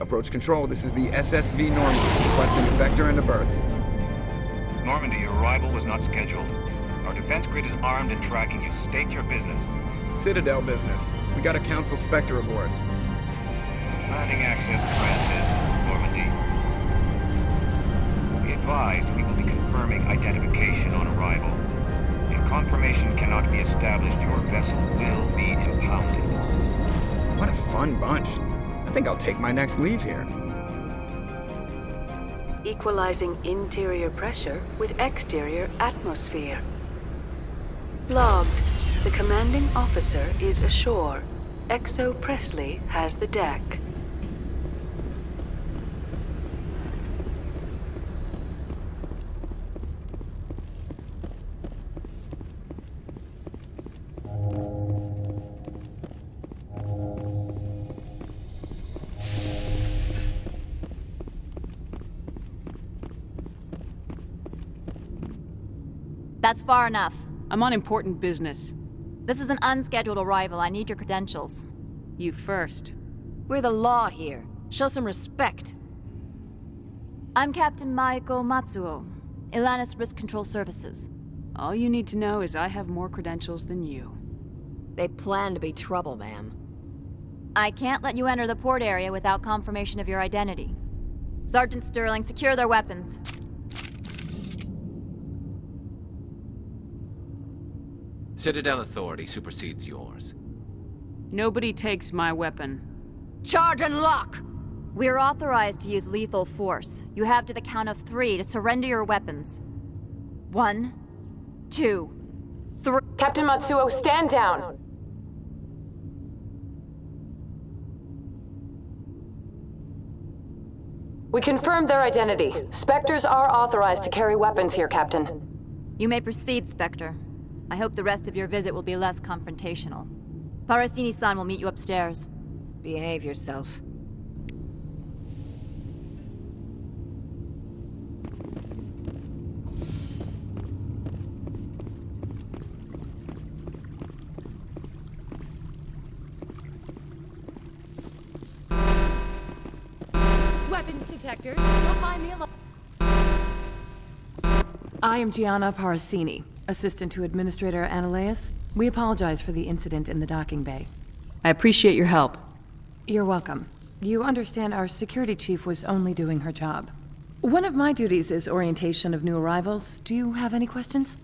Approach control, this is the SSV Normandy, requesting a vector and a berth. Normandy, your arrival was not scheduled. Our defense grid is armed and tracking you. State your business. Citadel business. We got a Council Spectre aboard. Landing access granted, Normandy. Be advised, we will be confirming identification on arrival. If confirmation cannot be established, your vessel will be impounded. What a fun bunch. I think I'll take my next leave here. Equalizing interior pressure with exterior atmosphere. Logged. The commanding officer is ashore. Exo Presley has the deck. That's far enough. I'm on important business. This is an unscheduled arrival. I need your credentials. You first. We're the law here. Show some respect. I'm Captain Maiko Matsuo, Ilanis Risk Control Services. All you need to know is I have more credentials than you. They plan to be trouble, ma'am. I can't let you enter the port area without confirmation of your identity. Sergeant Sterling, secure their weapons. Citadel authority supersedes yours. Nobody takes my weapon. Charge and lock! We're authorized to use lethal force. You have to the count of 3 to surrender your weapons. 1, 2, 3. Captain Matsuo, stand down! We confirmed their identity. Spectres are authorized to carry weapons here, Captain. You may proceed, Spectre. I hope the rest of your visit will be less confrontational. Parasini-san will meet you upstairs. Behave yourself. Weapons detectors, don't mind the alarm. I am Gianna Parasini, assistant to Administrator Ananias. We apologize for the incident in the docking bay. I appreciate your help. You're welcome. You understand our security chief was only doing her job. One of my duties is orientation of new arrivals. Do you have any questions?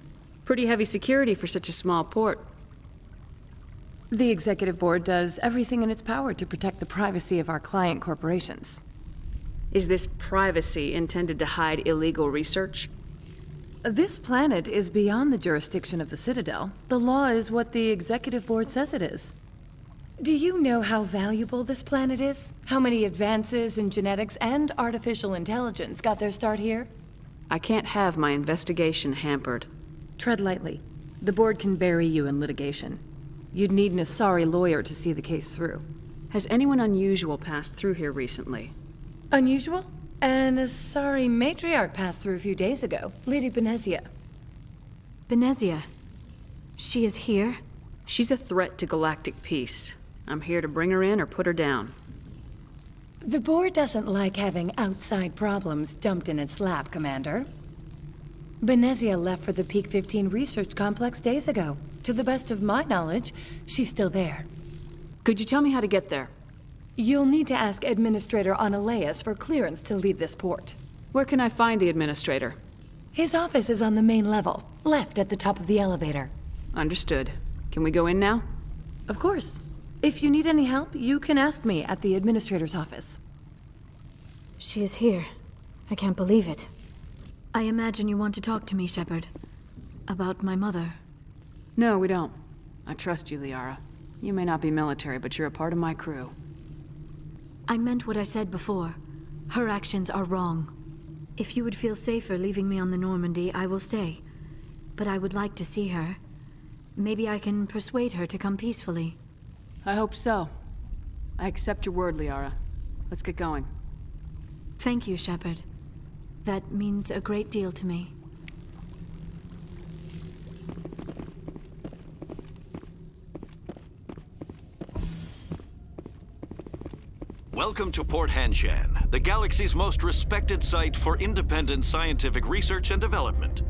Pretty heavy security for such a small port. The executive board does everything in its power to protect the privacy of our client corporations. Is this privacy intended to hide illegal research? This planet is beyond the jurisdiction of the Citadel. The law is what the executive board says it is. Do you know how valuable this planet is? How many advances in genetics and artificial intelligence got their start here? I can't have my investigation hampered. Tread lightly. The board can bury you in litigation. You'd need an Asari lawyer to see the case through. Has anyone unusual passed through here recently? Unusual? An Asari matriarch passed through a few days ago, Lady Benezia. Benezia? She is here? She's a threat to galactic peace. I'm here to bring her in or put her down. The board doesn't like having outside problems dumped in its lap, Commander. Benezia left for the Peak 15 research complex days ago. To the best of my knowledge, she's still there. Could you tell me how to get there? You'll need to ask Administrator Ananias for clearance to leave this port. Where can I find the administrator? His office is on the main level, left at the top of the elevator. Understood. Can we go in now? Of course. If you need any help, you can ask me at the administrator's office. She is here. I can't believe it. I imagine you want to talk to me, Shepard. About my mother. No, we don't. I trust you, Liara. You may not be military, but you're a part of my crew. I meant what I said before. Her actions are wrong. If you would feel safer leaving me on the Normandy, I will stay. But I would like to see her. Maybe I can persuade her to come peacefully. I hope so. I accept your word, Liara. Let's get going. Thank you, Shepard. That means a great deal to me. Welcome to Port Hanshan, the galaxy's most respected site for independent scientific research and development.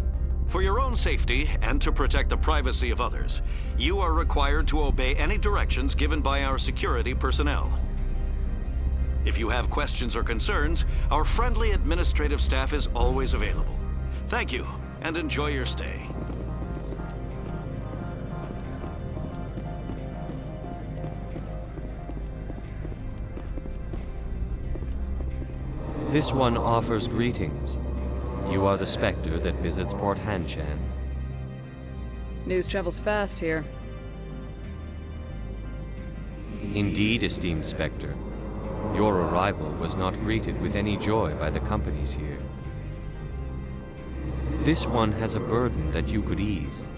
For your own safety and to protect the privacy of others, you are required to obey any directions given by our security personnel. If you have questions or concerns, our friendly administrative staff is always available. Thank you, and enjoy your stay. This one offers greetings. You are the Spectre that visits Port Hanshan. News travels fast here. Indeed, esteemed Spectre. Your arrival was not greeted with any joy by the companies here. This one has a burden that you could ease.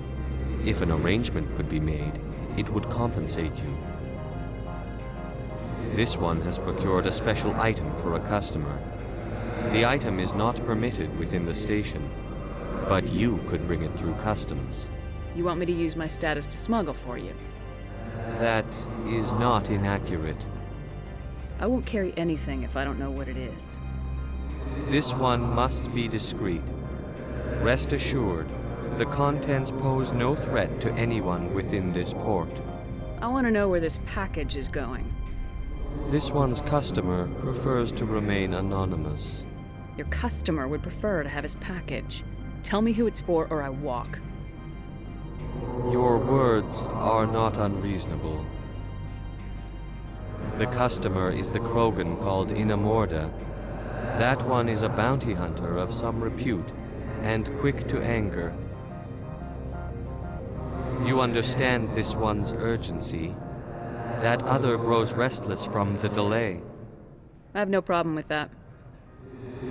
If an arrangement could be made, it would compensate you. This one has procured a special item for a customer. The item is not permitted within the station, but you could bring it through customs. You want me to use my status to smuggle for you? That is not inaccurate. I won't carry anything if I don't know what it is. This one must be discreet. Rest assured, the contents pose no threat to anyone within this port. I want to know where this package is going. This one's customer prefers to remain anonymous. Your customer would prefer to have his package. Tell me who it's for or I walk. Your words are not unreasonable. The customer is the Krogan called Inamorda. That one is a bounty hunter of some repute, and quick to anger. You understand this one's urgency. That other grows restless from the delay. I have no problem with that.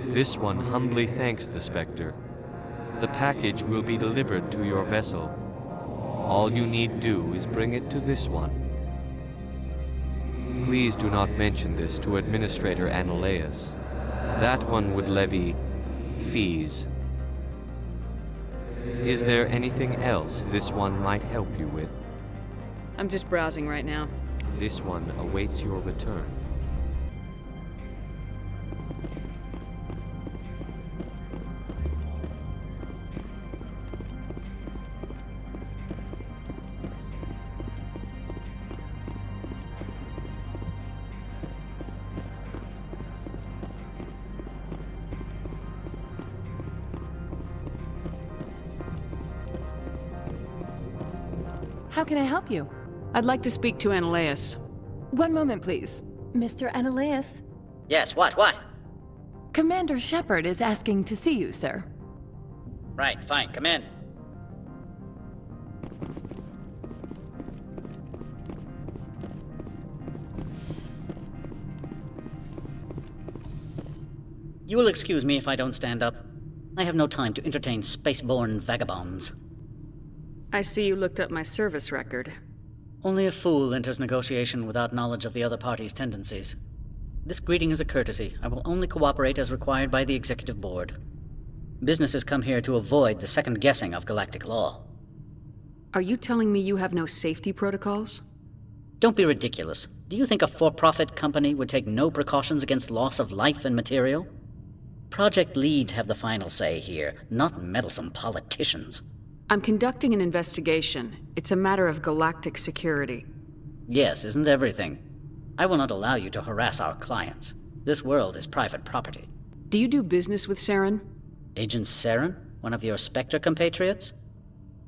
This one humbly thanks the Spectre. The package will be delivered to your vessel. All you need do is bring it to this one. Please do not mention this to Administrator Analeus. That one would levy fees. Is there anything else this one might help you with? I'm just browsing right now. This one awaits your return. How can I help you? I'd like to speak to Analeus. One moment, please. Mr. Analeus? Yes, what? Commander Shepard is asking to see you, sir. Right, fine, come in. You will excuse me if I don't stand up. I have no time to entertain spaceborne vagabonds. I see you looked up my service record. Only a fool enters negotiation without knowledge of the other party's tendencies. This greeting is a courtesy. I will only cooperate as required by the Executive Board. Businesses come here to avoid the second guessing of galactic law. Are you telling me you have no safety protocols? Don't be ridiculous. Do you think a for-profit company would take no precautions against loss of life and material? Project leads have the final say here, not meddlesome politicians. I'm conducting an investigation. It's a matter of galactic security. Yes, isn't everything? I will not allow you to harass our clients. This world is private property. Do you do business with Saren? Agent Saren? One of your Spectre compatriots?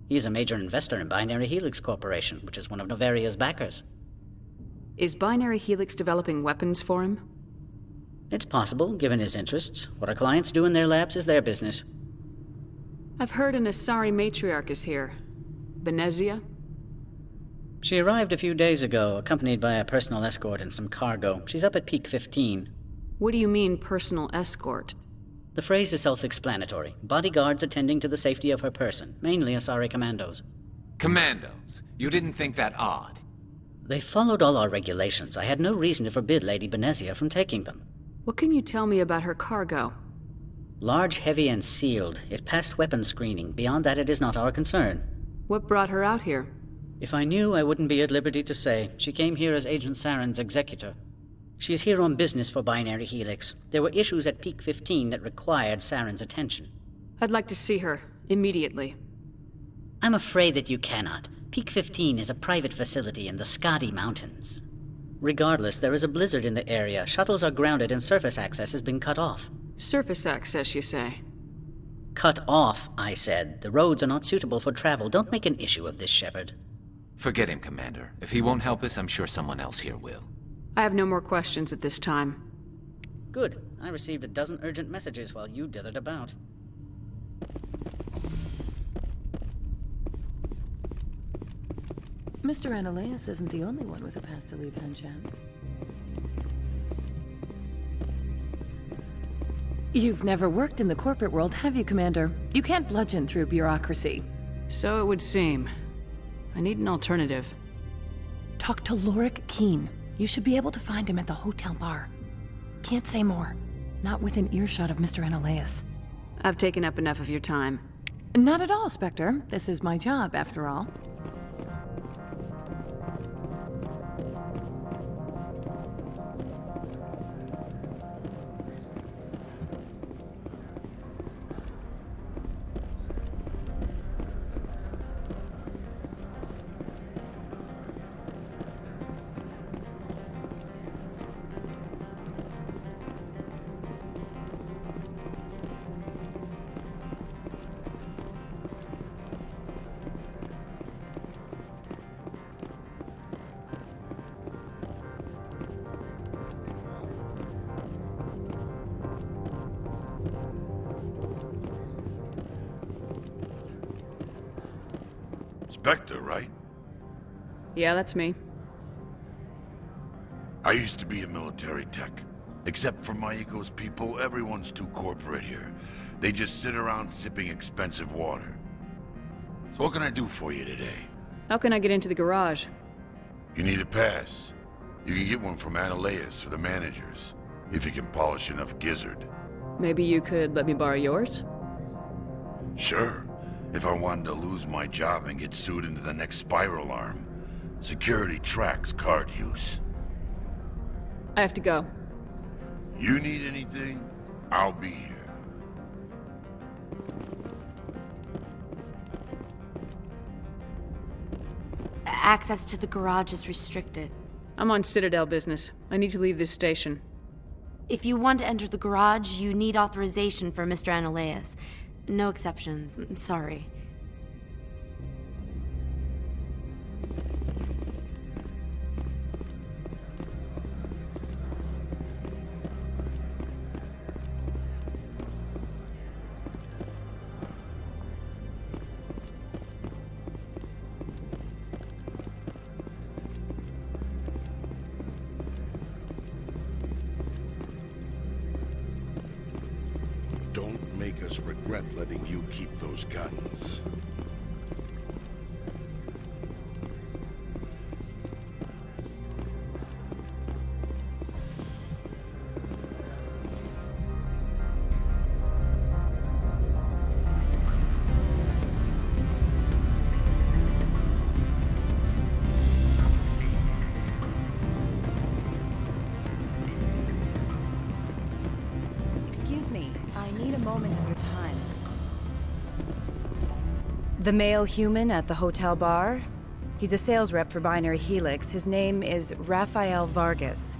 He is a major investor in Binary Helix Corporation, which is one of Noveria's backers. Is Binary Helix developing weapons for him? It's possible, given his interests. What our clients do in their labs is their business. I've heard an Asari matriarch is here. Benezia? She arrived a few days ago, accompanied by a personal escort and some cargo. She's up at Peak 15. What do you mean, personal escort? The phrase is self-explanatory. Bodyguards attending to the safety of her person, mainly Asari commandos. Commandos? You didn't think that odd? They followed all our regulations. I had no reason to forbid Lady Benezia from taking them. What can you tell me about her cargo? Large, heavy, and sealed. It passed weapons screening. Beyond that, it is not our concern. What brought her out here? If I knew, I wouldn't be at liberty to say. She came here as Agent Saren's executor. She's here on business for Binary Helix. There were issues at Peak 15 that required Saren's attention. I'd like to see her, immediately. I'm afraid that you cannot. Peak 15 is a private facility in the Skadi Mountains. Regardless, there is a blizzard in the area. Shuttles are grounded and surface access has been cut off. Surface access, you say? Cut off, I said. The roads are not suitable for travel. Don't make an issue of this, Shepard. Forget him, Commander. If he won't help us, I'm sure someone else here will. I have no more questions at this time. Good. I received a dozen urgent messages while you dithered about. Mr. Ananias isn't the only one with a past to leave Anshan. You've never worked in the corporate world, have you, Commander? You can't bludgeon through bureaucracy. So it would seem. I need an alternative. Talk to Lorik Keen. You should be able to find him at the hotel bar. Can't say more. Not within earshot of Mr. Ananias. I've taken up enough of your time. Not at all, Spectre. This is my job, after all. Spectre, right? Yeah, that's me. I used to be a military tech. Except for Maiko's people, everyone's too corporate here. They just sit around sipping expensive water. So what can I do for you today? How can I get into the garage? You need a pass. You can get one from Ananias or the managers, if you can polish enough gizzard. Maybe you could let me borrow yours? Sure. If I wanted to lose my job and get sued into the next spiral arm, security tracks card use. I have to go. You need anything, I'll be here. Access to the garage is restricted. I'm on Citadel business. I need to leave this station. If you want to enter the garage, you need authorization for Mr. Ananias. No exceptions. I'm sorry. Don't make us regret letting you keep those guns. Excuse me, I need a moment of your time. The male human at the hotel bar? He's a sales rep for Binary Helix. His name is Rafael Vargas.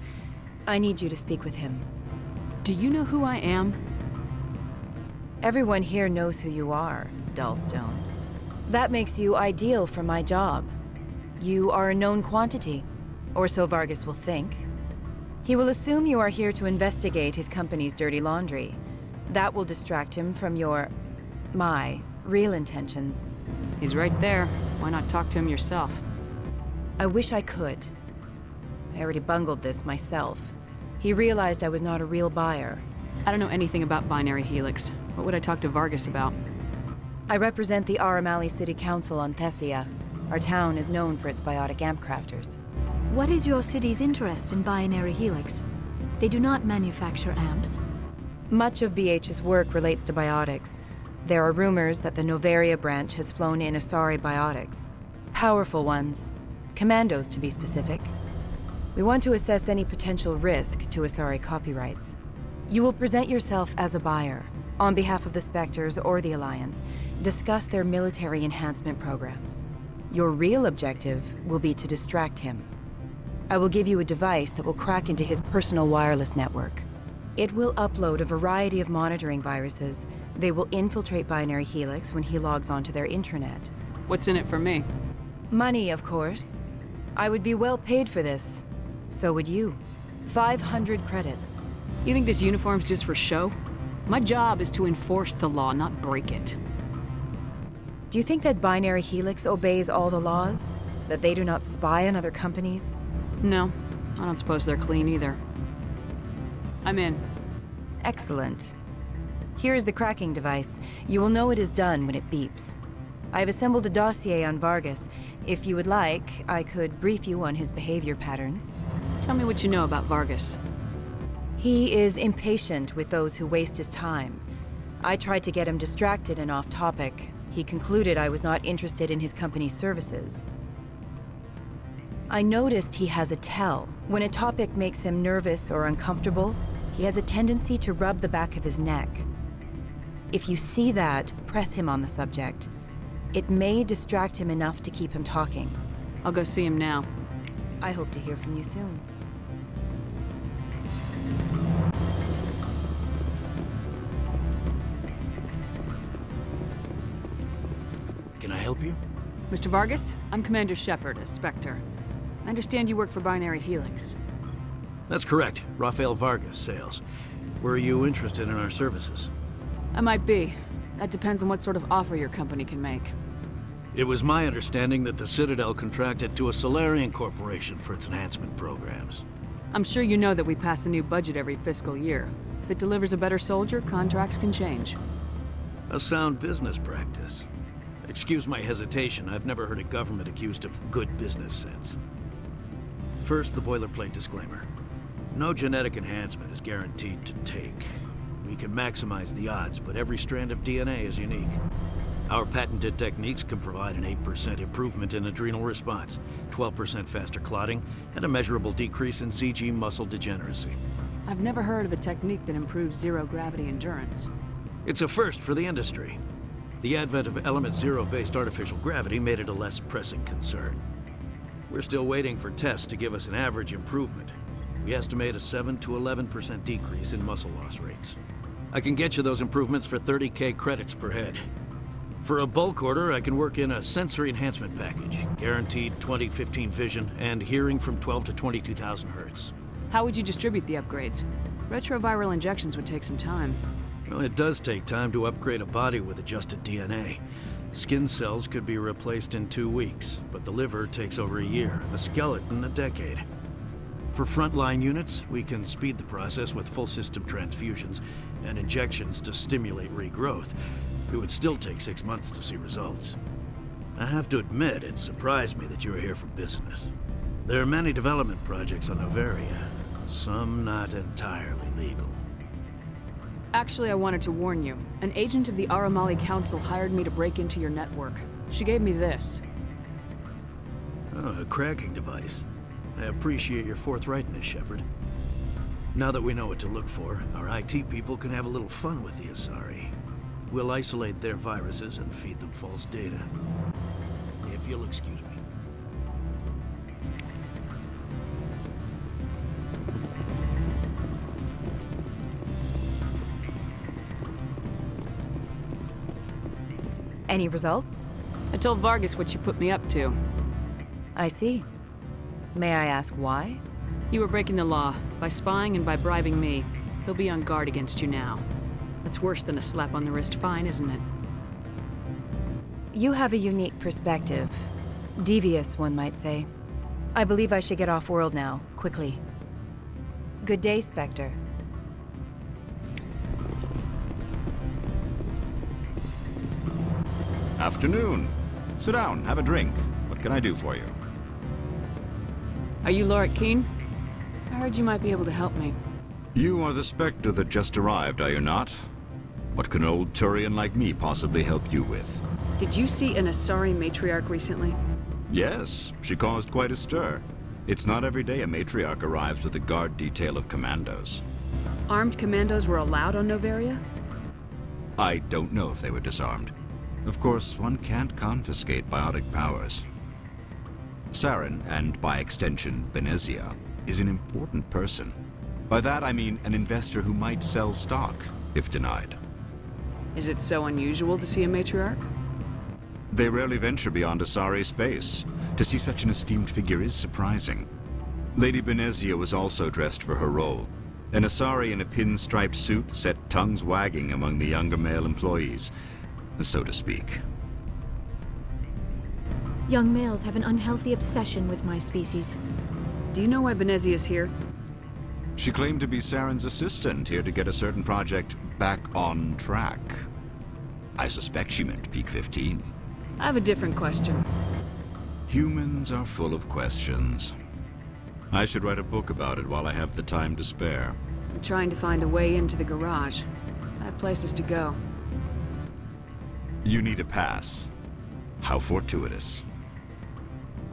I need you to speak with him. Do you know who I am? Everyone here knows who you are, Dullstone. That makes you ideal for my job. You are a known quantity, or so Vargas will think. He will assume you are here to investigate his company's dirty laundry. That will distract him from my real intentions. He's right there. Why not talk to him yourself? I wish I could. I already bungled this myself. He realized I was not a real buyer. I don't know anything about Binary Helix. What would I talk to Vargas about? I represent the Aramali City Council on Thessia. Our town is known for its biotic amp crafters. What is your city's interest in Binary Helix? They do not manufacture amps. Much of BH's work relates to biotics. There are rumors that the Noveria branch has flown in Asari biotics. Powerful ones. Commandos, to be specific. We want to assess any potential risk to Asari copyrights. You will present yourself as a buyer, on behalf of the Spectres or the Alliance, discuss their military enhancement programs. Your real objective will be to distract him. I will give you a device that will crack into his personal wireless network. It will upload a variety of monitoring viruses. They will infiltrate Binary Helix when he logs onto their intranet. What's in it for me? Money, of course. I would be well paid for this. So would you. 500 credits. You think this uniform's just for show? My job is to enforce the law, not break it. Do you think that Binary Helix obeys all the laws? That they do not spy on other companies? No, I don't suppose they're clean either. I'm in. Excellent. Here is the cracking device. You will know it is done when it beeps. I have assembled a dossier on Vargas. If you would like, I could brief you on his behavior patterns. Tell me what you know about Vargas. He is impatient with those who waste his time. I tried to get him distracted and off topic. He concluded I was not interested in his company's services. I noticed he has a tell. When a topic makes him nervous or uncomfortable, he has a tendency to rub the back of his neck. If you see that, press him on the subject. It may distract him enough to keep him talking. I'll go see him now. I hope to hear from you soon. Can I help you? Mr. Vargas, I'm Commander Shepard, a Spectre. I understand you work for Binary Helix. That's correct. Rafael Vargas, sales. Were you interested in our services? I might be. That depends on what sort of offer your company can make. It was my understanding that the Citadel contracted to a Solarian corporation for its enhancement programs. I'm sure you know that we pass a new budget every fiscal year. If it delivers a better soldier, contracts can change. A sound business practice. Excuse my hesitation, I've never heard a government accused of good business sense. First, the boilerplate disclaimer. No genetic enhancement is guaranteed to take. We can maximize the odds, but every strand of DNA is unique. Our patented techniques can provide an 8% improvement in adrenal response, 12% faster clotting, and a measurable decrease in CG muscle degeneracy. I've never heard of a technique that improves zero-gravity endurance. It's a first for the industry. The advent of Element Zero-based artificial gravity made it a less pressing concern. We're still waiting for tests to give us an average improvement. We estimate a 7 to 11% decrease in muscle loss rates. I can get you those improvements for 30K credits per head. For a bulk order, I can work in a sensory enhancement package, guaranteed 20/15 vision and hearing from 12 to 22,000 hertz. How would you distribute the upgrades? Retroviral injections would take some time. Well, it does take time to upgrade a body with adjusted DNA. Skin cells could be replaced in 2 weeks, but the liver takes over a year, the skeleton a decade. For frontline units, we can speed the process with full system transfusions and injections to stimulate regrowth. It would still take 6 months to see results. I have to admit, it surprised me that you were here for business. There are many development projects on Noveria, some not entirely legal. Actually, I wanted to warn you. An agent of the Aramali Council hired me to break into your network. She gave me this. Oh, a cracking device. I appreciate your forthrightness, Shepard. Now that we know what to look for, our IT people can have a little fun with the Asari. We'll isolate their viruses and feed them false data. If you'll excuse me. Any results? I told Vargas what you put me up to. I see. May I ask why? You were breaking the law, by spying and by bribing me. He'll be on guard against you now. That's worse than a slap on the wrist fine, isn't it? You have a unique perspective. Devious, one might say. I believe I should get off-world now, quickly. Good day, Spectre. Afternoon. Sit down, have a drink. What can I do for you? Are you Lorik Keen? I heard you might be able to help me. You are the Spectre that just arrived, are you not? What can an old Turian like me possibly help you with? Did you see an Asari matriarch recently? Yes, she caused quite a stir. It's not every day a matriarch arrives with a guard detail of commandos. Armed commandos were allowed on Noveria? I don't know if they were disarmed. Of course, one can't confiscate biotic powers. Saren, and by extension, Benezia, is an important person. By that I mean an investor who might sell stock, if denied. Is it so unusual to see a matriarch? They rarely venture beyond Asari space. To see such an esteemed figure is surprising. Lady Benezia was also dressed for her role. An Asari in a pinstriped suit set tongues wagging among the younger male employees, so to speak. Young males have an unhealthy obsession with my species. Do you know why Benezia is here? She claimed to be Saren's assistant, here to get a certain project back on track. I suspect she meant Peak 15. I have a different question. Humans are full of questions. I should write a book about it while I have the time to spare. I'm trying to find a way into the garage. I have places to go. You need a pass. How fortuitous.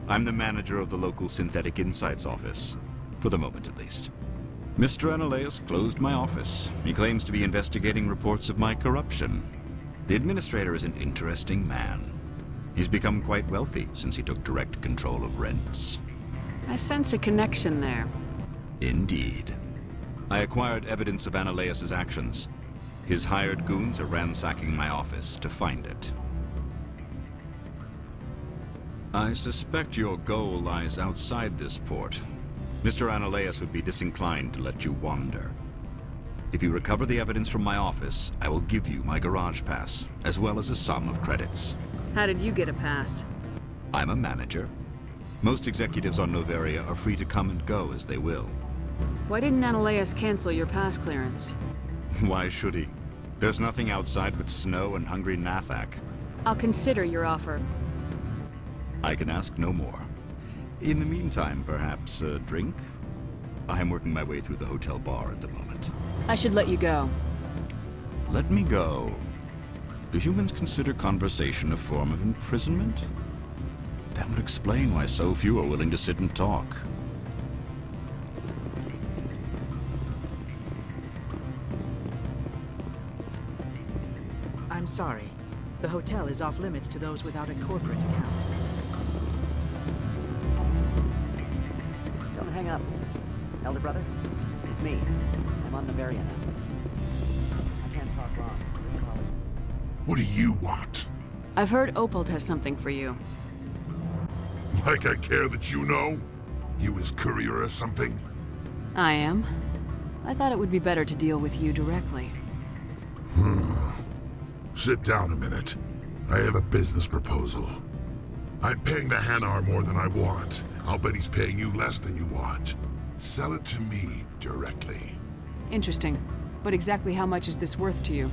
I'm the manager of the local Synthetic Insights office. For the moment, at least. Mr. Analeus closed my office. He claims to be investigating reports of my corruption. The administrator is an interesting man. He's become quite wealthy since he took direct control of rents. I sense a connection there. Indeed. I acquired evidence of Analeus's actions. His hired goons are ransacking my office to find it. I suspect your goal lies outside this port. Mr. Analeus would be disinclined to let you wander. If you recover the evidence from my office, I will give you my garage pass, as well as a sum of credits. How did you get a pass? I'm a manager. Most executives on Noveria are free to come and go as they will. Why didn't Analeus cancel your pass clearance? Why should he? There's nothing outside but snow and hungry Nathak. I'll consider your offer. I can ask no more. In the meantime, perhaps a drink? I'm working my way through the hotel bar at the moment. I should let you go. Let me go. Do humans consider conversation a form of imprisonment? That would explain why so few are willing to sit and talk. I'm sorry. The hotel is off limits to those without a corporate account. Don't hang up. Elder brother, it's me. I'm on Noveria now. I can't talk long. This call. What do you want? I've heard Opold has something for you. Like I care that you know? You his courier or something? I am. I thought it would be better to deal with you directly. Sit down a minute. I have a business proposal. I'm paying the Hanar more than I want. I'll bet he's paying you less than you want. Sell it to me directly. Interesting. But exactly how much is this worth to you?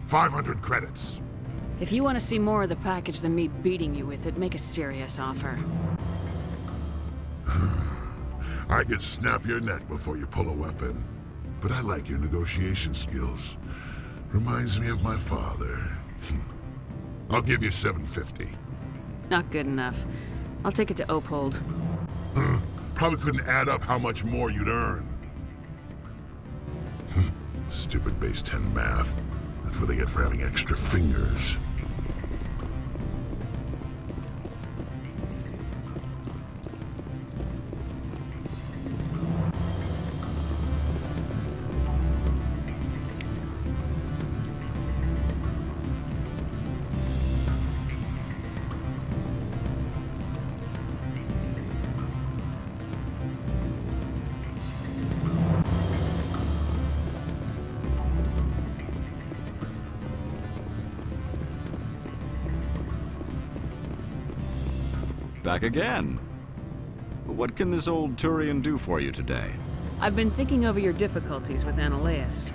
500 credits. If you want to see more of the package than me beating you with it, make a serious offer. I could snap your neck before you pull a weapon. But I like your negotiation skills. Reminds me of my father. I'll give you 750. Not good enough. I'll take it to Opold. Probably couldn't add up how much more you'd earn. Stupid base 10 math. That's what they get for having extra fingers. Back again. What can this old Turian do for you today? I've been thinking over your difficulties with Analeus.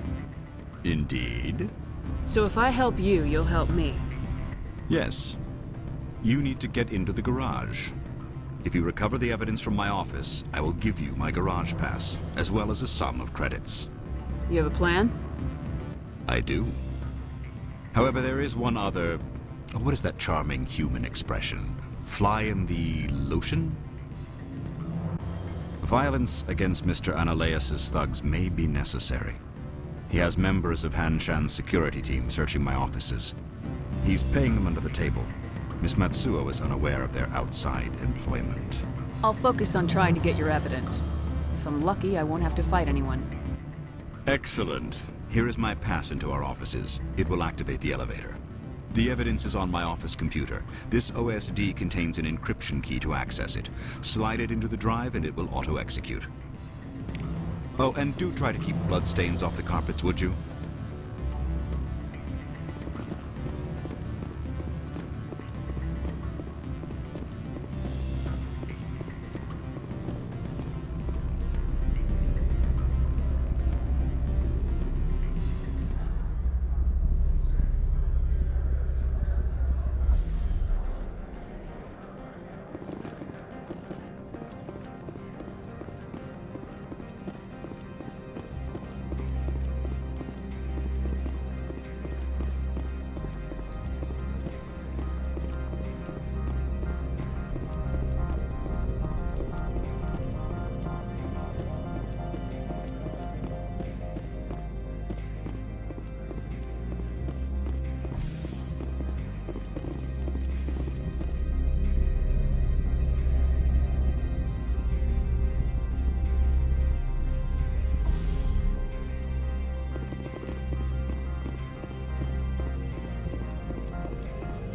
Indeed? So if I help you, you'll help me. Yes. You need to get into the garage. If you recover the evidence from my office, I will give you my garage pass, as well as a sum of credits. You have a plan? I do. However, there is one other... What is that charming human expression? Fly in the lotion? Violence against Mr. Analaeus' thugs may be necessary. He has members of Han Shan's security team searching my offices. He's paying them under the table. Miss Matsuo is unaware of their outside employment. I'll focus on trying to get your evidence. If I'm lucky, I won't have to fight anyone. Excellent. Here is my pass into our offices. It will activate the elevator. The evidence is on my office computer. This OSD contains an encryption key to access it. Slide it into the drive and it will auto-execute. Oh, and do try to keep bloodstains off the carpets, would you?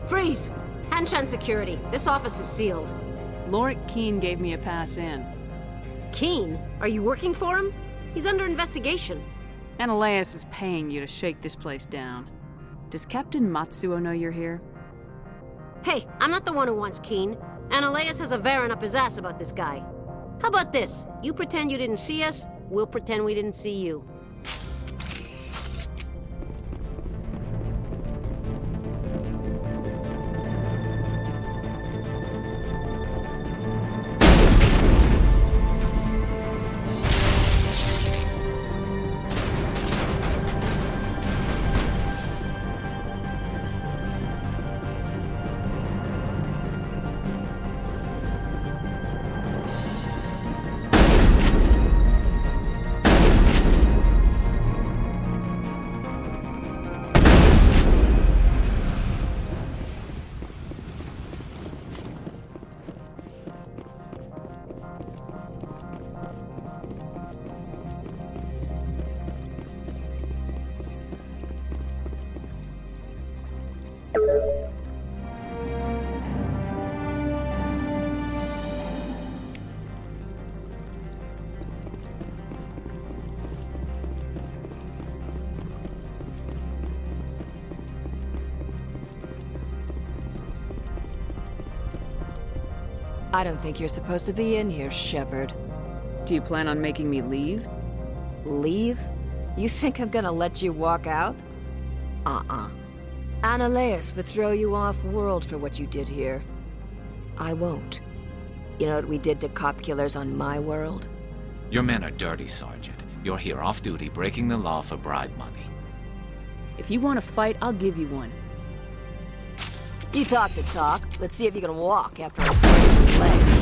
Freeze! Hanshan Security. This office is sealed. Lorik Keene gave me a pass in. Keene? Are you working for him? He's under investigation. Analaeus is paying you to shake this place down. Does Captain Matsuo know you're here? Hey, I'm not the one who wants Keene. Analaeus has a Varen up his ass about this guy. How about this? You pretend you didn't see us, we'll pretend we didn't see you. I don't think you're supposed to be in here, Shepard. Do you plan on making me leave? Leave? You think I'm gonna let you walk out? Analaeus would throw you off-world for what you did here. I won't. You know what we did to cop killers on my world? Your men are dirty, Sergeant. You're here off-duty, breaking the law for bribe money. If you want to fight, I'll give you one. You talk the talk. Let's see if you can walk after I break your legs.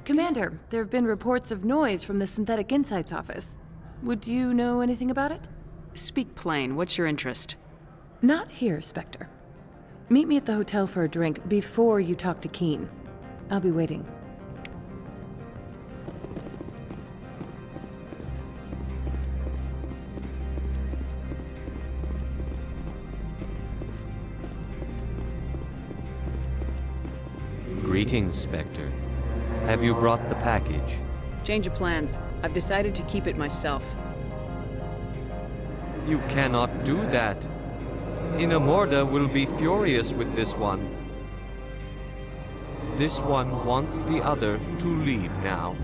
Commander, there have been reports of noise from the Synthetic Insights office. Would you know anything about it? Speak plain. What's your interest? Not here, Spectre. Meet me at the hotel for a drink before you talk to Keene. I'll be waiting. Greetings, Spectre. Have you brought the package? Change of plans. I've decided to keep it myself. You cannot do that. Inamorda will be furious with this one. This one wants the other to leave now.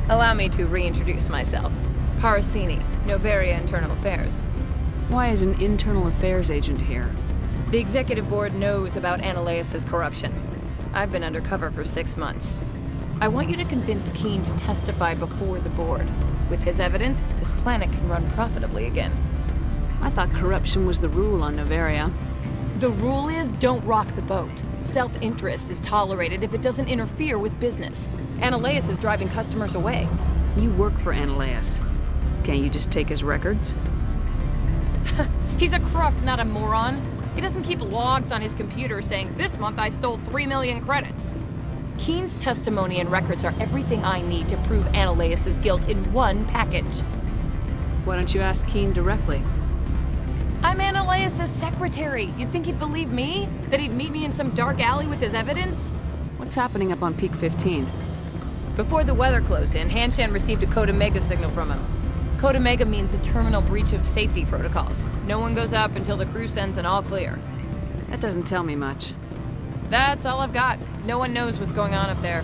Allow me to reintroduce myself. Parasini, Noveria Internal Affairs. Why is an internal affairs agent here? The executive board knows about Ananias' corruption. I've been undercover for 6 months. I want you to convince Keen to testify before the board. With his evidence, this planet can run profitably again. I thought corruption was the rule on Noveria. The rule is, don't rock the boat. Self-interest is tolerated if it doesn't interfere with business. Ananias is driving customers away. You work for Ananias. Can't you just take his records? He's a crook, not a moron. He doesn't keep logs on his computer saying, this month I stole 3 million credits. Keen's testimony and records are everything I need to prove Ananias' guilt in one package. Why don't you ask Keen directly? I'm Ananias' secretary. You'd think he'd believe me? That he'd meet me in some dark alley with his evidence? What's happening up on Peak 15? Before the weather closed in, Hanshan received a Code Omega signal from him. Code Omega means a terminal breach of safety protocols. No one goes up until the crew sends an all clear. That doesn't tell me much. That's all I've got. No one knows what's going on up there.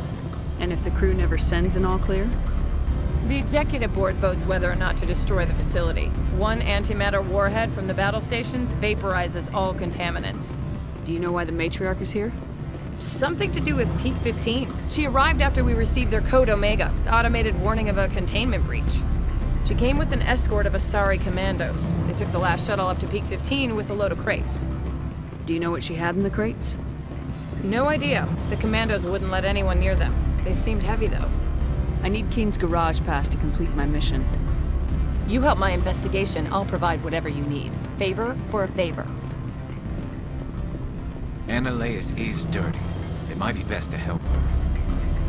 And if the crew never sends an all clear? The executive board votes whether or not to destroy the facility. One antimatter warhead from the battle stations vaporizes all contaminants. Do you know why the matriarch is here? Something to do with Peak 15. She arrived after we received their Code Omega, the automated warning of a containment breach. She came with an escort of Asari commandos. They took the last shuttle up to Peak 15 with a load of crates. Do you know what she had in the crates? No idea. The commandos wouldn't let anyone near them. They seemed heavy, though. I need Keen's garage pass to complete my mission. You help my investigation, I'll provide whatever you need. Favor for a favor. Ananias is dirty. It might be best to help her.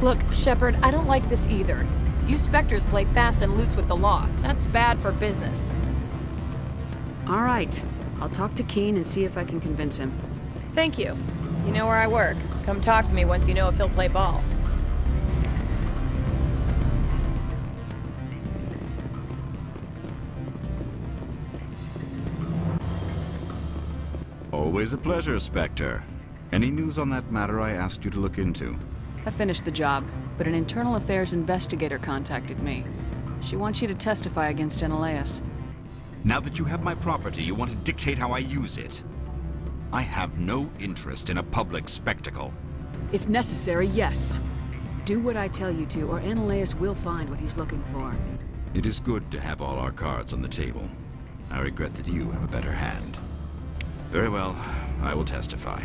Look, Shepard, I don't like this either. You Spectres play fast and loose with the law. That's bad for business. All right. I'll talk to Keen and see if I can convince him. Thank you. You know where I work. Come talk to me once you know if he'll play ball. Always a pleasure, Spectre. Any news on that matter I asked you to look into? I finished the job, but an internal affairs investigator contacted me. She wants you to testify against Ananias. Now that you have my property, you want to dictate how I use it. I have no interest in a public spectacle. If necessary, yes. Do what I tell you to, or Ananias will find what he's looking for. It is good to have all our cards on the table. I regret that you have a better hand. Very well, I will testify.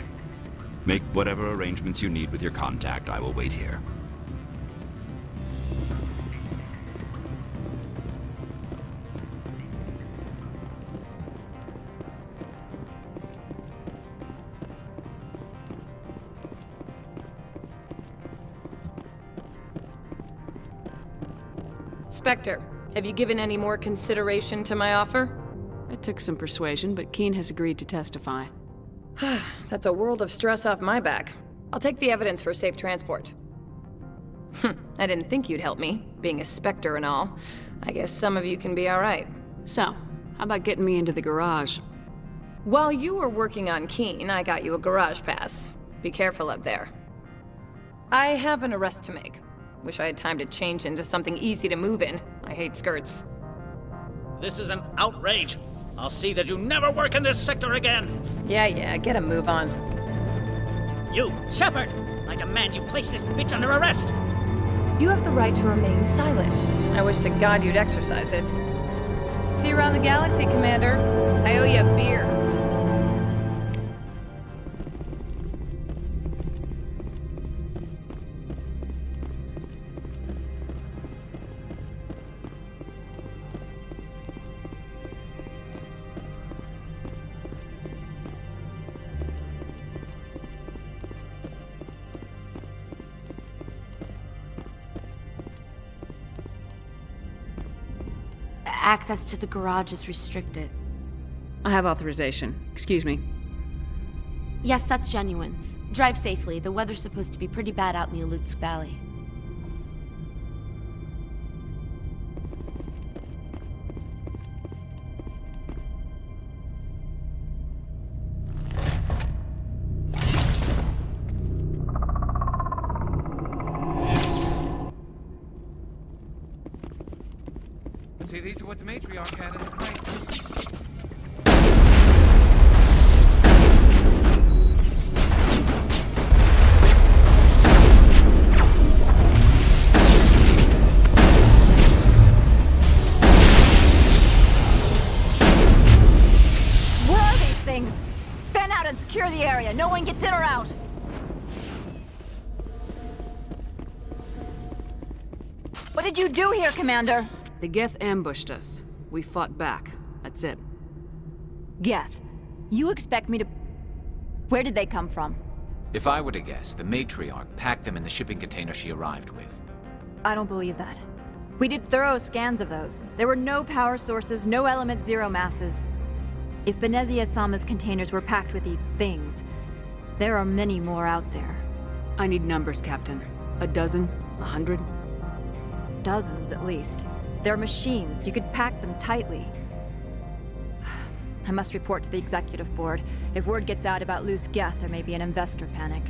Make whatever arrangements you need with your contact. I will wait here. Spectre, have you given any more consideration to my offer? It took some persuasion, but Keen has agreed to testify. That's a world of stress off my back. I'll take the evidence for safe transport. I didn't think you'd help me, being a Spectre and all. I guess some of you can be all right. So, how about getting me into the garage? While you were working on Keen, I got you a garage pass. Be careful up there. I have an arrest to make. Wish I had time to change into something easy to move in. I hate skirts. This is an outrage. I'll see that you never work in this sector again. Yeah, get a move on. You, Shepard! I demand you place this bitch under arrest! You have the right to remain silent. I wish to God you'd exercise it. See you around the galaxy, Commander. I owe you a beer. access to the garage is restricted. I have authorization. Excuse me. Yes, that's genuine. Drive safely. The weather's supposed to be pretty bad out in the Alutsk Valley. See, these are what the matriarch had in the crate. Where are these things? Fan out and secure the area. No one gets in or out. What did you do here, Commander? The geth ambushed us. We fought back. That's it. Geth, you expect me to... Where did they come from? If I were to guess, the matriarch packed them in the shipping container she arrived with. I don't believe that. We did thorough scans of those. There were no power sources, no element zero masses. If Benezia Sama's containers were packed with these things, there are many more out there. I need numbers, Captain. A dozen? 100? Dozens, at least. They're machines. You could pack them tightly. I must report to the executive board. If word gets out about loose geth, there may be an investor panic.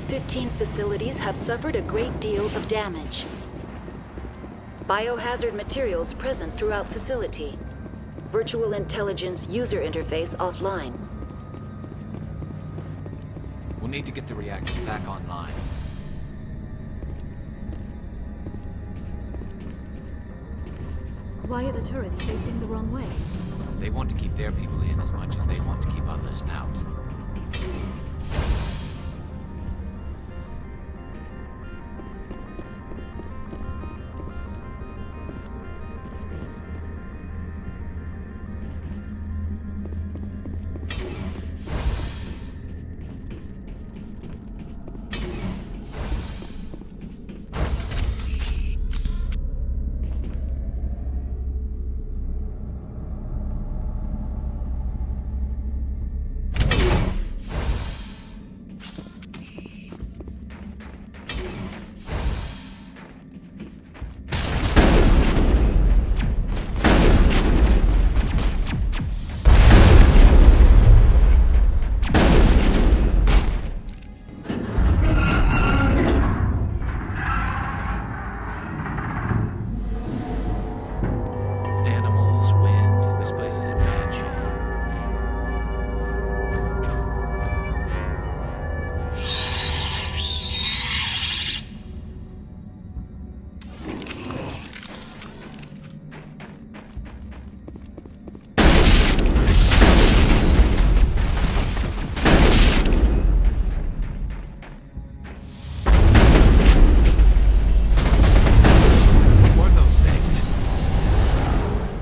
Peak 15 facilities have suffered a great deal of damage. Biohazard materials present throughout facility. Virtual intelligence user interface offline. We'll need to get the reactors back online. Why are the turrets facing the wrong way? They want to keep their people in as much as they want to keep others out.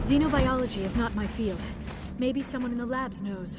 Xenobiology is not my field. Maybe someone in the labs knows.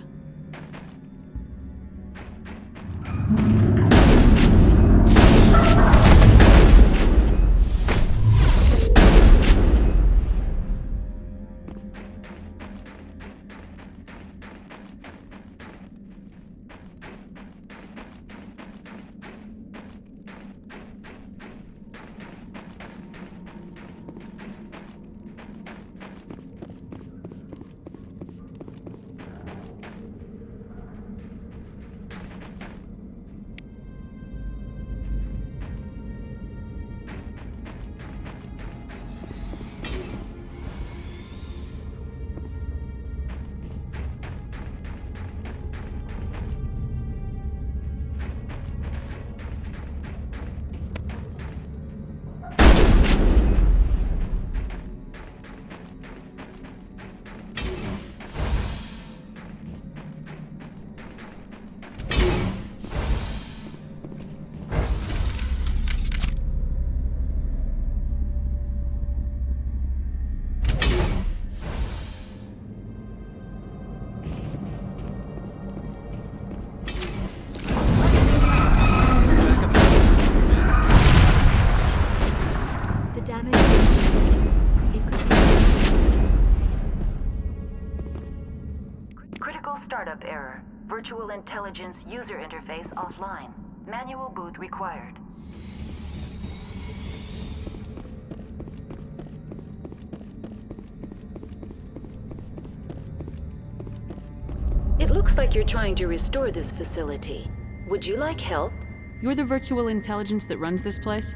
Startup error. Virtual intelligence user interface offline. Manual boot required. It looks like you're trying to restore this facility. Would you like help? You're the virtual intelligence that runs this place?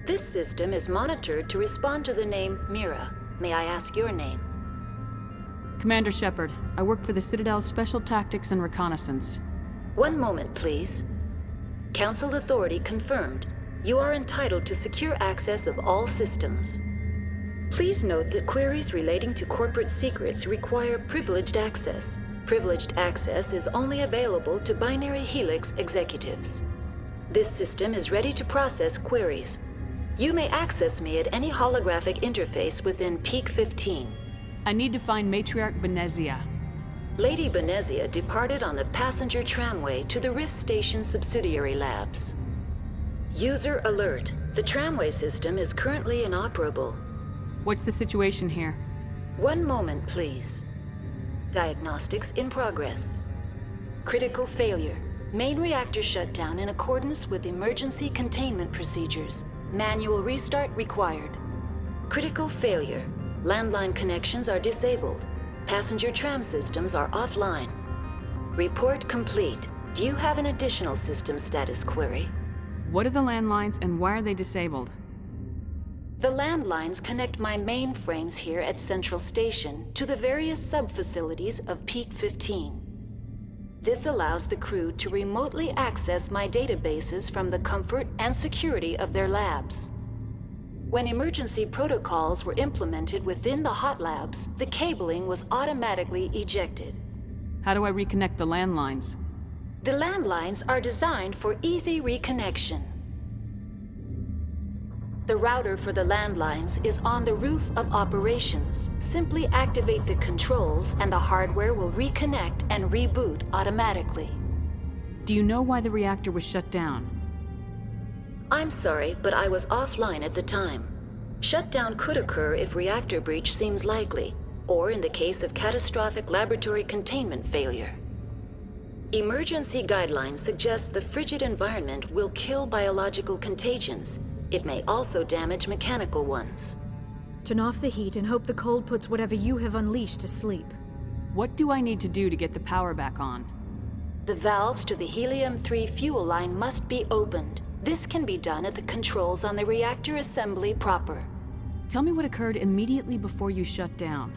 This system is monitored to respond to the name Mira. May I ask your name? Commander Shepard. I work for the Citadel's Special Tactics and Reconnaissance. One moment, please. Council authority confirmed. You are entitled to secure access of all systems. Please note that queries relating to corporate secrets require privileged access. Privileged access is only available to Binary Helix executives. This system is ready to process queries. You may access me at any holographic interface within Peak 15. I need to find Matriarch Benezia. Lady Benezia departed on the passenger tramway to the Rift Station subsidiary labs. User alert. The tramway system is currently inoperable. What's the situation here? One moment, please. Diagnostics in progress. Critical failure. Main reactor shut down in accordance with emergency containment procedures. Manual restart required. Critical failure. Landline connections are disabled. Passenger tram systems are offline. Report complete. Do you have an additional system status query? What are the landlines and why are they disabled? The landlines connect my mainframes here at Central Station to the various sub-facilities of Peak 15. This allows the crew to remotely access my databases from the comfort and security of their labs. When emergency protocols were implemented within the hot labs, the cabling was automatically ejected. How do I reconnect the landlines? The landlines are designed for easy reconnection. The router for the landlines is on the roof of operations. Simply activate the controls and the hardware will reconnect and reboot automatically. Do you know why the reactor was shut down? I'm sorry, but I was offline at the time. Shutdown could occur if reactor breach seems likely, or in the case of catastrophic laboratory containment failure. Emergency guidelines suggest the frigid environment will kill biological contagions. It may also damage mechanical ones. Turn off the heat and hope the cold puts whatever you have unleashed to sleep. What do I need to do to get the power back on? The valves to the helium-3 fuel line must be opened. This can be done at the controls on the reactor assembly proper. Tell me what occurred immediately before you shut down.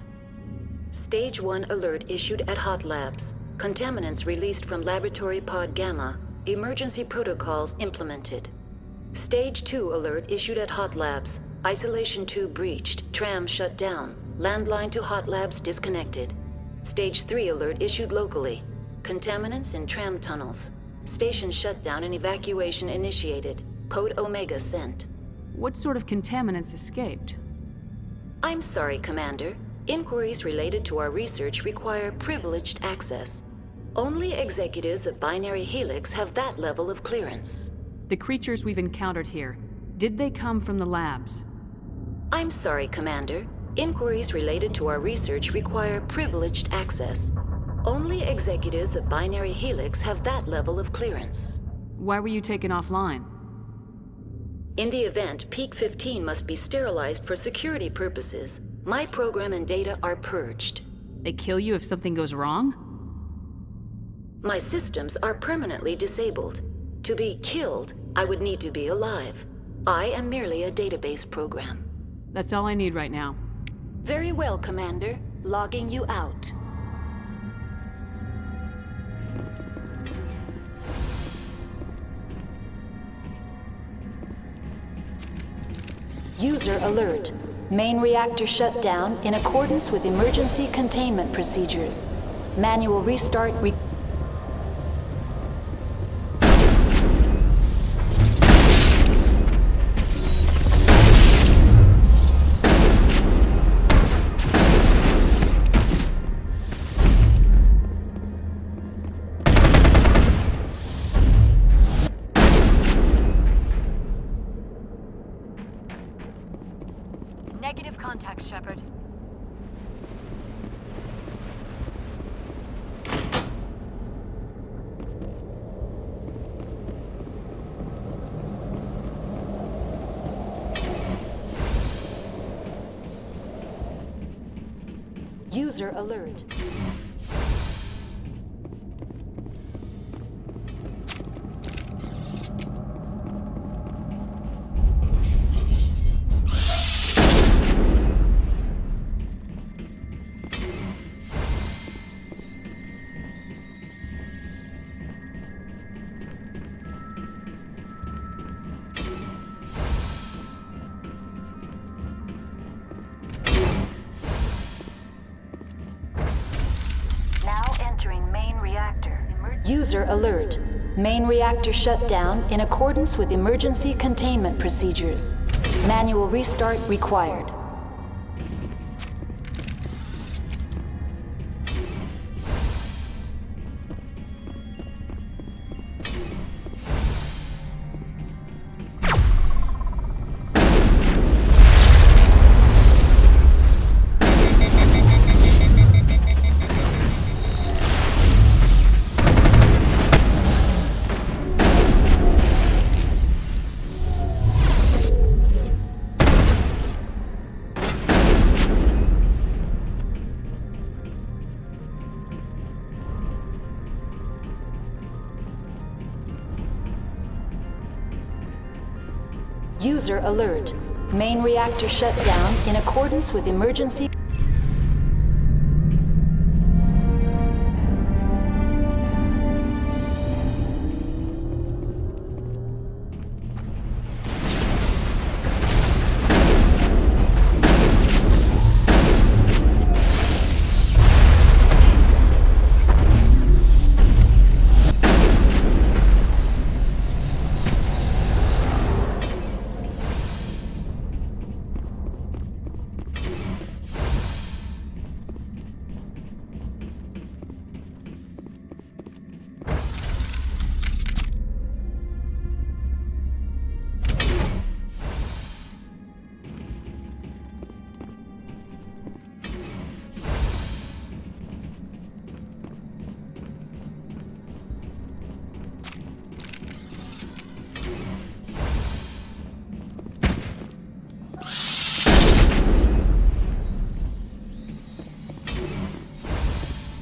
Stage 1 alert issued at Hot Labs. Contaminants released from Laboratory Pod Gamma. Emergency protocols implemented. Stage 2 alert issued at Hot Labs. Isolation tube breached. Tram shut down. Landline to Hot Labs disconnected. Stage 3 alert issued locally. Contaminants in tram tunnels. Station shutdown and evacuation initiated. Code Omega sent. What sort of contaminants escaped? I'm sorry, Commander. Inquiries related to our research require privileged access. Only executives of Binary Helix have that level of clearance. The creatures we've encountered here, did they come from the labs? I'm sorry, Commander. Inquiries related to our research require privileged access. Only executives of Binary Helix have that level of clearance. Why were you taken offline? In the event, Peak 15 must be sterilized for security purposes. My program and data are purged. They kill you if something goes wrong? My systems are permanently disabled. To be killed, I would need to be alive. I am merely a database program. That's all I need right now. Very well, Commander. Logging you out. User alert. Main reactor shut down in accordance with emergency containment procedures. Manual restart Negative contact, Shepard. User alert. User alert. Main reactor shut down in accordance with emergency containment procedures. Manual restart required. User alert. Main reactor shut down in accordance with emergency...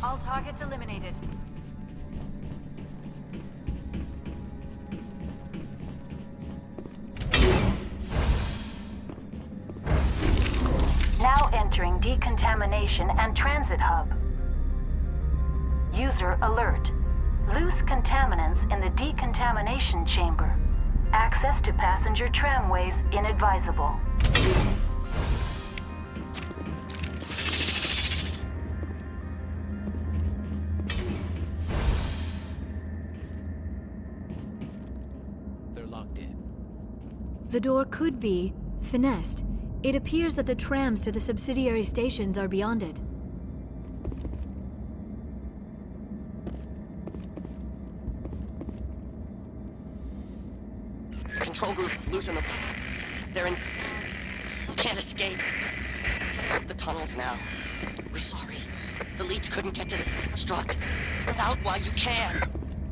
All targets eliminated. Now entering decontamination and transit hub. User alert. Loose contaminants in the decontamination chamber. Access to passenger tramways inadvisable. They're locked in. The door could be finessed. It appears that the trams to the subsidiary stations are beyond it. Control group, losing them. They're in... Can't escape. The tunnels now. We're sorry. The leads couldn't get to the struck. Without why you can.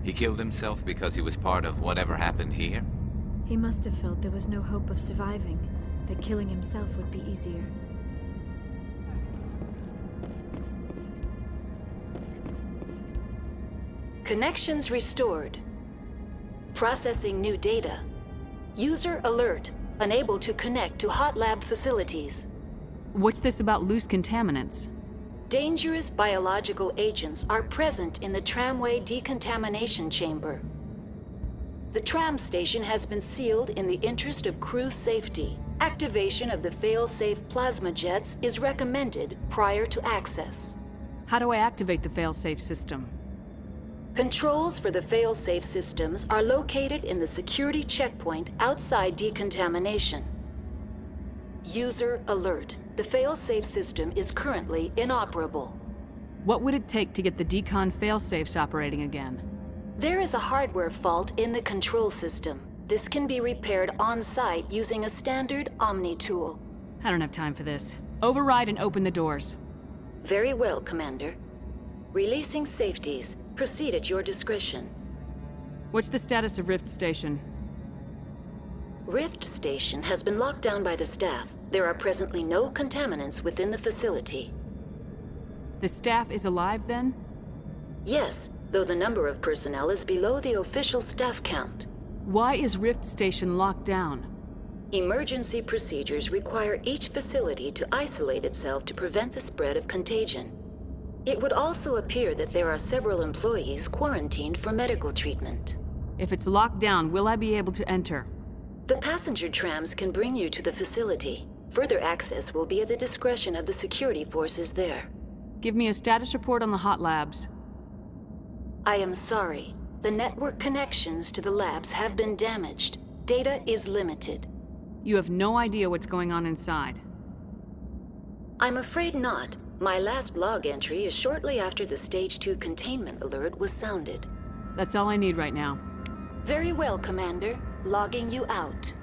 He killed himself because he was part of whatever happened here? He must have felt there was no hope of surviving, that killing himself would be easier. Connections restored. Processing new data. User alert. Unable to connect to hot lab facilities. What's this about loose contaminants? Dangerous biological agents are present in the tramway decontamination chamber. The tram station has been sealed in the interest of crew safety. Activation of the fail-safe plasma jets is recommended prior to access. How do I activate the fail-safe system? Controls for the fail-safe systems are located in the security checkpoint outside decontamination. User alert. The fail-safe system is currently inoperable. What would it take to get the decon fail-safes operating again? There is a hardware fault in the control system. This can be repaired on-site using a standard Omni tool. I don't have time for this. Override and open the doors. Very well, Commander. Releasing safeties. Proceed at your discretion. What's the status of Rift Station? Rift Station has been locked down by the staff. There are presently no contaminants within the facility. The staff is alive, then? Yes, though the number of personnel is below the official staff count. Why is Rift Station locked down? Emergency procedures require each facility to isolate itself to prevent the spread of contagion. It would also appear that there are several employees quarantined for medical treatment. If it's locked down, will I be able to enter? The passenger trams can bring you to the facility. Further access will be at the discretion of the security forces there. Give me a status report on the hot labs. I am sorry. The network connections to the labs have been damaged. Data is limited. You have no idea what's going on inside. I'm afraid not. My last log entry is shortly after the Stage 2 containment alert was sounded. That's all I need right now. Very well, Commander. Logging you out.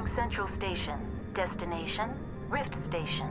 Entering Central Station. Destination, Rift Station.